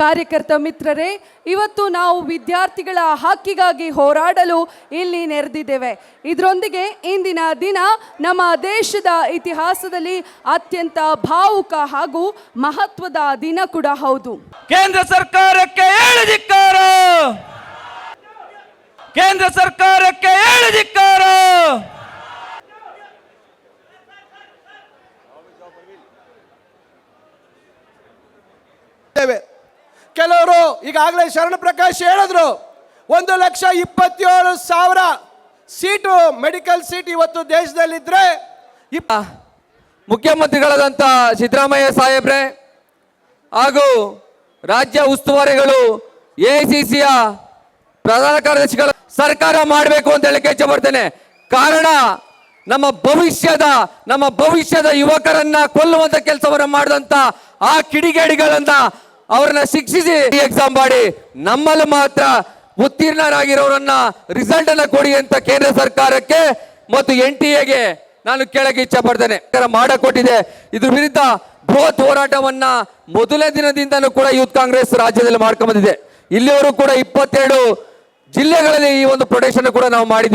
ಕಾರ್ಯಕರ್ತ ಮಿತ್ರರೇ, ಇವತ್ತು ನಾವು ವಿದ್ಯಾರ್ಥಿಗಳ ಹಕ್ಕಿಗಾಗಿ ಹೋರಾಡಲು ಇಲ್ಲಿ ನೆರೆದಿದ್ದೇವೆ. ಇದರೊಂದಿಗೆ ಇಂದಿನ ದಿನ ನಮ್ಮ ದೇಶದ ಇತಿಹಾಸದಲ್ಲಿ ಅತ್ಯಂತ ಭಾವುಕ ಹಾಗೂ ಮಹತ್ವದ ದಿನ ಕೂಡ ಹೌದು. ಕೇಂದ್ರ ಸರ್ಕಾರಕ್ಕೆ ಹೇಳಿ ಧಿಕ್ಕಾರ, ಕೇಂದ್ರ ಸರ್ಕಾರಕ್ಕೆ ಹೇಳಿ ಧಿಕ್ಕಾರ. ಕೆಲವರು ಈಗಾಗಲೇ ಶರಣ ಪ್ರಕಾಶ್ ಹೇಳಿದ್ರು, 1,27,000 ಸೀಟು ಮೆಡಿಕಲ್ ಸೀಟ್ ಇವತ್ತು ದೇಶದಲ್ಲಿದ್ರೆ ಮುಖ್ಯಮಂತ್ರಿಗಳಾದಂಥ ಸಿದ್ದರಾಮಯ್ಯ ಸಾಹೇಬ್ರೆ ಹಾಗೂ ರಾಜ್ಯ ಉಸ್ತುವಾರಿಗಳು ಎಐಸಿಸಿಯ ಪ್ರಧಾನ ಕಾರ್ಯದರ್ಶಿಗಳು ಸರ್ಕಾರ ಮಾಡಬೇಕು ಅಂತ ಹೇಳಿ ಇಚ್ಛೆ ಪಡ್ತೇನೆ. ಕಾರಣ ನಮ್ಮ ಭವಿಷ್ಯದ ಯುವಕರನ್ನ ಕೊಲ್ಲುವಂತ ಕೆಲಸವನ್ನ ಮಾಡಿದಂತ ಆ ಕಿಡಿಗೇಡಿಗಳನ್ನ ಅವರನ್ನ ಶಿಕ್ಷಿಸಿ ಎಕ್ಸಾಮ್ ಮಾಡಿ ನಮ್ಮಲ್ಲಿ ಮಾತ್ರ ಉತ್ತೀರ್ಣರಾಗಿರೋರನ್ನ ರಿಸಲ್ಟ್ ಅನ್ನ ಕೊಡಿ ಅಂತ ಕೇಂದ್ರ ಸರ್ಕಾರಕ್ಕೆ ಮತ್ತು NTA ನಾನು ಕೇಳಕ್ಕೆ ಇಚ್ಛೆ ಪಡ್ತೇನೆ. ಮಾಡಿಕೊಟ್ಟಿದೆ. ಇದ್ರ ವಿರುದ್ಧ ಬೃಹತ್ ಹೋರಾಟವನ್ನ ಮೊದಲನೇ ದಿನದಿಂದನೂ ಕೂಡ ಯೂತ್ ಕಾಂಗ್ರೆಸ್ ರಾಜ್ಯದಲ್ಲಿ ಮಾಡ್ಕೊಂಡ್ ಬಂದಿದೆ. ಇಲ್ಲಿಯವರು ಕೂಡ 22 ಜಿಲ್ಲೆಗಳಲ್ಲಿ ಈ ಒಂದು ಪ್ರೊಟೆಕ್ಷನ್ ಕೂಡ ನಾವು ಮಾಡಿದ್ದೀವಿ.